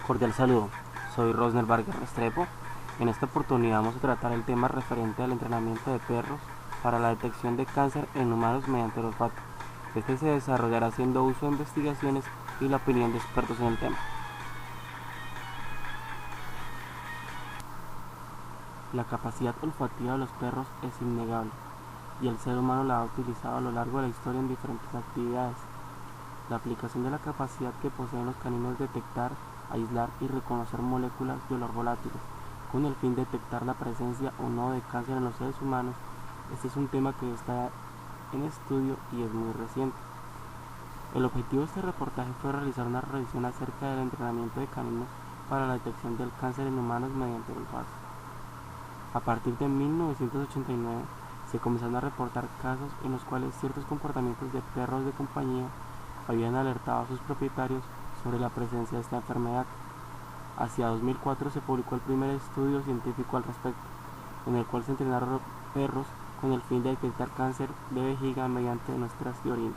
Cordial saludo, soy Rosner Vargas Restrepo. En esta oportunidad vamos a tratar el tema referente al entrenamiento de perros para la detección de cáncer en humanos mediante el olfato. Este se desarrollará haciendo uso de investigaciones y la opinión de expertos en el tema. La capacidad olfativa de los perros es innegable y el ser humano la ha utilizado a lo largo de la historia en diferentes actividades. La aplicación de la capacidad que poseen los caninos de detectar, aislar y reconocer moléculas de olor volátiles con el fin de detectar la presencia o no de cáncer en los seres humanos. Este es un tema que está en estudio y es muy reciente. El objetivo de este reportaje fue realizar una revisión acerca del entrenamiento de caninos para la detección del cáncer en humanos mediante el olfato. A partir de 1989 se comenzaron a reportar casos en los cuales ciertos comportamientos de perros de compañía habían alertado a sus propietarios sobre la presencia de esta enfermedad. Hacia 2004 se publicó el primer estudio científico al respecto, en el cual se entrenaron perros con el fin de detectar cáncer de vejiga mediante muestras de orina.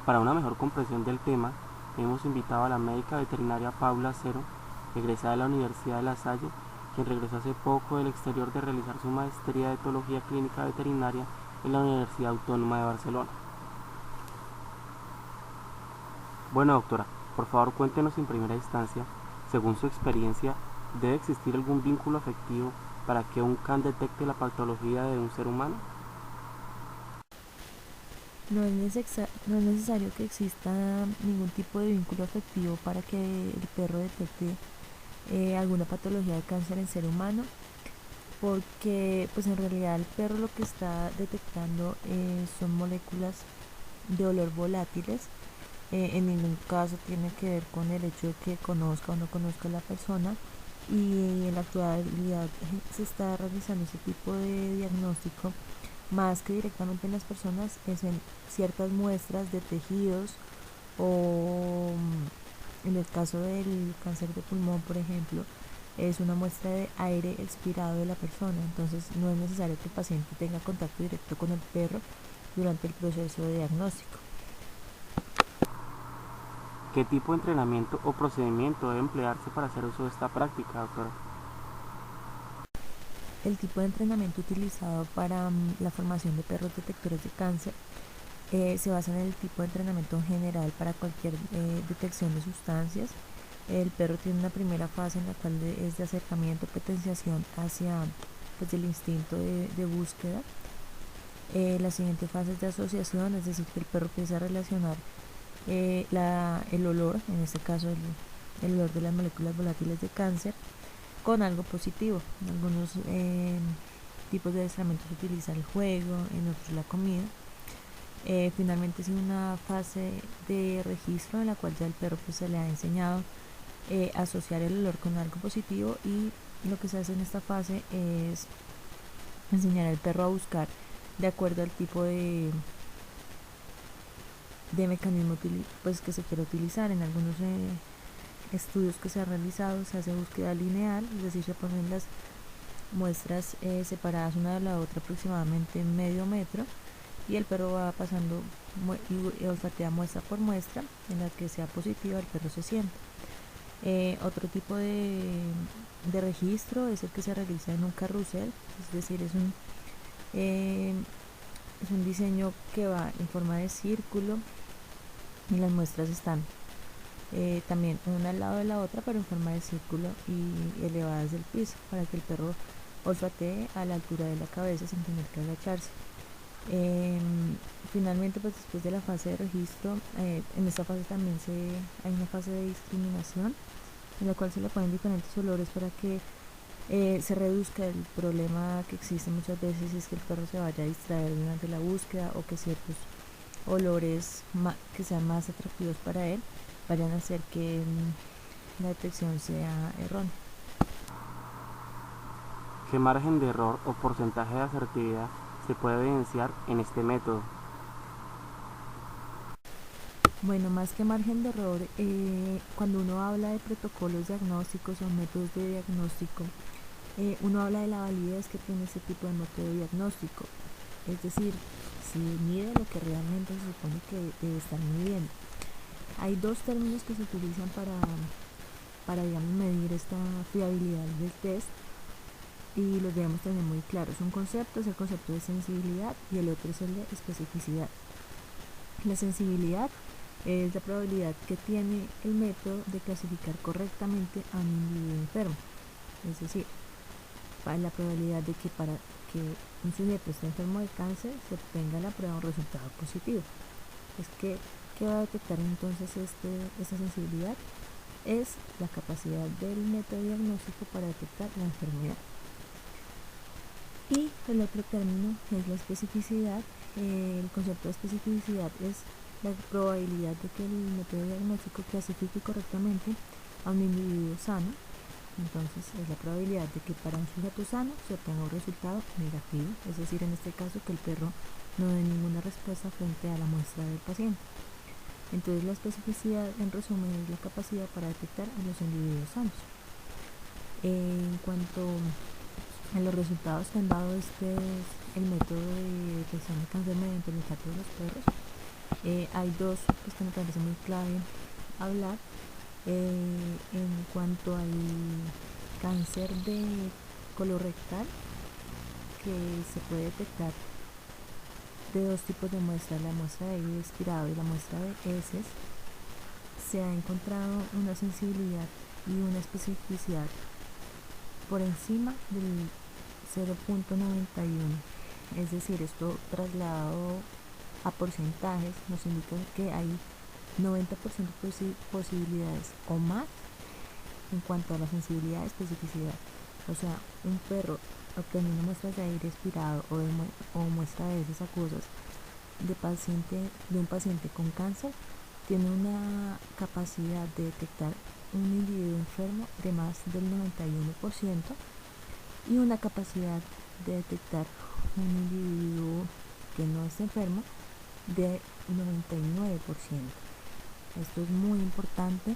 Para una mejor comprensión del tema, hemos invitado a la médica veterinaria Paula Cero, egresada de la Universidad de La Salle, quien regresó hace poco del exterior de realizar su maestría de etología clínica veterinaria en la Universidad Autónoma de Barcelona. Bueno, doctora, por favor cuéntenos en primera instancia, según su experiencia, ¿debe existir algún vínculo afectivo para que un can detecte la patología de un ser humano? No es necesario que exista ningún tipo de vínculo afectivo para que el perro detecte alguna patología de cáncer en ser humano, porque pues en realidad el perro lo que está detectando son moléculas de olor volátiles. En ningún caso tiene que ver con el hecho de que conozca o no conozca a la persona, y en la actualidad se está realizando ese tipo de diagnóstico más que directamente en las personas, es en ciertas muestras de tejidos o en el caso del cáncer de pulmón, por ejemplo, es una muestra de aire expirado de la persona. Entonces no es necesario que el paciente tenga contacto directo con el perro durante el proceso de diagnóstico. ¿Qué tipo de entrenamiento o procedimiento debe emplearse para hacer uso de esta práctica, doctora? El tipo de entrenamiento utilizado para la formación de perros detectores de cáncer se basa en el tipo de entrenamiento general para cualquier detección de sustancias. El perro tiene una primera fase en la cual es de acercamiento, potenciación hacia pues, el instinto de búsqueda. La siguiente fase es de asociación, es decir, que el perro empieza a relacionar el olor, en este caso el olor de las moléculas volátiles de cáncer, con algo positivo. En algunos tipos de adiestramiento se utiliza el juego, en otros la comida. Finalmente es una fase de registro en la cual ya el perro pues, se le ha enseñado asociar el olor con algo positivo, y lo que se hace en esta fase es enseñar al perro a buscar de acuerdo al tipo de mecanismo pues, que se quiere utilizar. En algunos estudios que se han realizado se hace búsqueda lineal, es decir, se ponen las muestras separadas una de la otra aproximadamente medio metro, y el perro va pasando y olfatea muestra por muestra. En la que sea positiva el perro se sienta. Otro tipo de registro es el que se realiza en un carrusel, es decir, es un diseño que va en forma de círculo y las muestras están también una al lado de la otra, pero en forma de círculo y elevadas del piso, para que el perro olfatee a la altura de la cabeza sin tener que agacharse. Finalmente, pues después de la fase de registro, en esta fase también hay una fase de discriminación, en la cual se le ponen diferentes olores para que se reduzca el problema que existe muchas veces, es que el perro se vaya a distraer durante la búsqueda, o que ciertos olores que sean más atractivos para él vayan a hacer que la detección sea errónea. ¿Qué margen de error o porcentaje de asertividad se puede evidenciar en este método? Bueno, más que margen de error, cuando uno habla de protocolos diagnósticos o métodos de diagnóstico, uno habla de la validez que tiene este tipo de método diagnóstico, es decir, si mide lo que realmente se supone que debe estar midiendo. Hay dos términos que se utilizan para digamos, medir esta fiabilidad del test, y los debemos tener muy claros. Un concepto es el concepto de sensibilidad y el otro es el de especificidad. La sensibilidad es la probabilidad que tiene el método de clasificar correctamente a un individuo enfermo. Es decir, para la probabilidad de que para que un sujeto esté enfermo de cáncer se obtenga la prueba un resultado positivo. Es que, ¿qué va a detectar entonces esta sensibilidad? Es la capacidad del método diagnóstico para detectar la enfermedad. Y el otro término es la especificidad. El concepto de especificidad es la probabilidad de que el método diagnóstico clasifique correctamente a un individuo sano. Entonces es la probabilidad de que para un sujeto sano se obtenga un resultado negativo, es decir, en este caso que el perro no dé ninguna respuesta frente a la muestra del paciente. Entonces la especificidad en resumen es la capacidad para detectar a los individuos sanos. En cuanto a los resultados que han dado el método de detección de cáncer mediante el olfato de los perros, hay dos pues, que me parece muy clave hablar. En cuanto al cáncer de colorectal, que se puede detectar de dos tipos de muestras, la muestra de aire expirado y la muestra de heces, se ha encontrado una sensibilidad y una especificidad por encima del 0.91. Es decir, esto trasladado a porcentajes nos indica que hay 90% posibilidades o más en cuanto a la sensibilidad y especificidad. O sea, un perro obteniendo muestras de aire expirado o muestra de heces acuosas de un paciente con cáncer tiene una capacidad de detectar un individuo enfermo de más del 91% y una capacidad de detectar un individuo que no es enfermo de 99%. Esto es muy importante,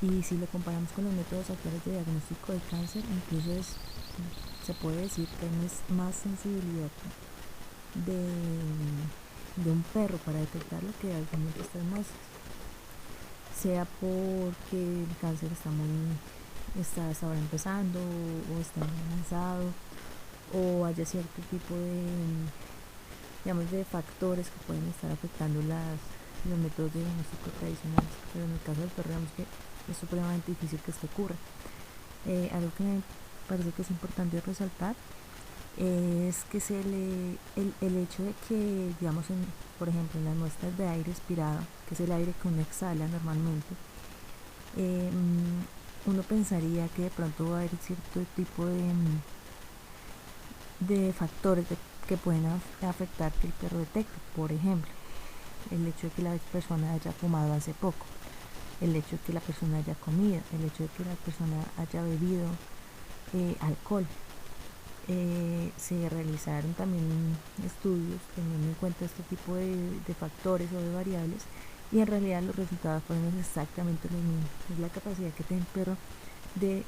y si lo comparamos con los métodos actuales de diagnóstico de cáncer, incluso se puede decir que hay más sensibilidad de un perro para detectarlo que algunas de estas muestras, sea porque el cáncer está hasta ahora empezando o está muy avanzado, o haya cierto tipo de factores que pueden estar afectando los métodos de diagnóstico tradicionales. Pero en el caso del perro, digamos que es supremamente difícil que esto ocurra. Algo que me parece que es importante resaltar es que el hecho de que, digamos, por ejemplo, en las muestras de aire expirado, que es el aire que uno exhala normalmente, uno pensaría que de pronto va a haber cierto tipo de factores que pueden afectar que el perro detecte. Por ejemplo, el hecho de que la persona haya fumado hace poco, el hecho de que la persona haya comido, el hecho de que la persona haya bebido alcohol. Se realizaron también estudios teniendo en cuenta este tipo de factores o de variables, y en realidad los resultados fueron exactamente los mismos. Es la capacidad que tiene el perro de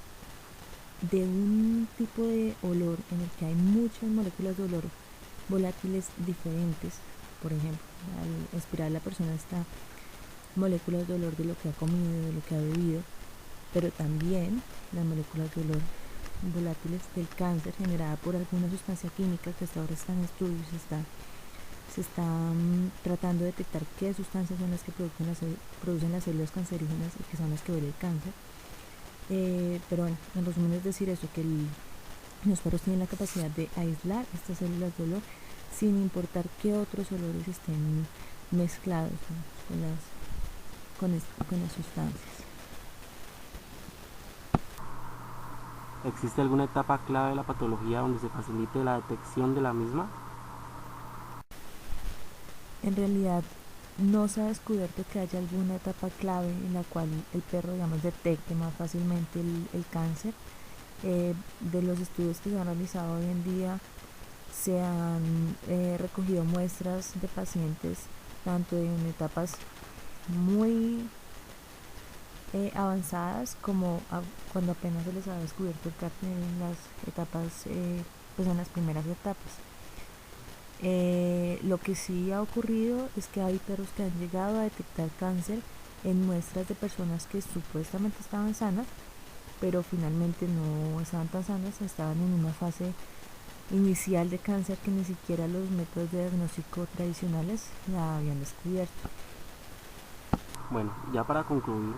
un tipo de olor en el que hay muchas moléculas de olor volátiles diferentes. Por ejemplo, al expirar la persona está moléculas de olor de lo que ha comido, de lo que ha bebido, pero también las moléculas de olor volátiles del cáncer generada por alguna sustancia química que hasta ahora está en estudio. Se está tratando de detectar qué sustancias son las que producen las células cancerígenas y que son las que huele el cáncer. Pero bueno, en resumen es decir eso, que los perros tienen la capacidad de aislar estas células de olor sin importar qué otros olores estén mezclados con las sustancias. ¿Existe alguna etapa clave de la patología donde se facilite la detección de la misma? En realidad no se ha descubierto que haya alguna etapa clave en la cual el perro, digamos, detecte más fácilmente el cáncer. De los estudios que se han realizado hoy en día, se han recogido muestras de pacientes tanto en etapas muy avanzadas como cuando apenas se les ha descubierto el cáncer en las etapas, pues en las primeras etapas. Lo que sí ha ocurrido es que hay perros que han llegado a detectar cáncer en muestras de personas que supuestamente estaban sanas, pero finalmente no estaban tan sanas, estaban en una fase inicial de cáncer que ni siquiera los métodos de diagnóstico tradicionales la habían descubierto. Bueno, ya para concluir,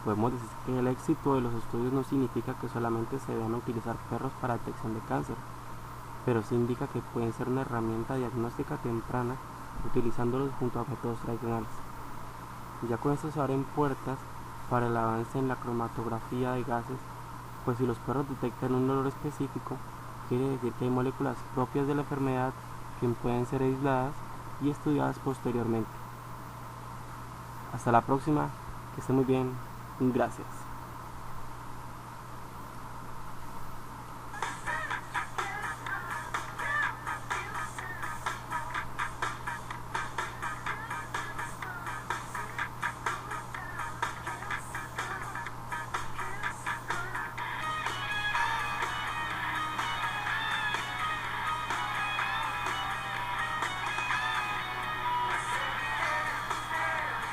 podemos decir que el éxito de los estudios no significa que solamente se deban utilizar perros para detección de cáncer, pero sí indica que pueden ser una herramienta diagnóstica temprana utilizándolos junto a métodos tradicionales. Ya con esto se abren puertas para el avance en la cromatografía de gases, pues si los perros detectan un olor específico, quiere decir que hay moléculas propias de la enfermedad que pueden ser aisladas y estudiadas posteriormente. Hasta la próxima, que esté muy bien, gracias.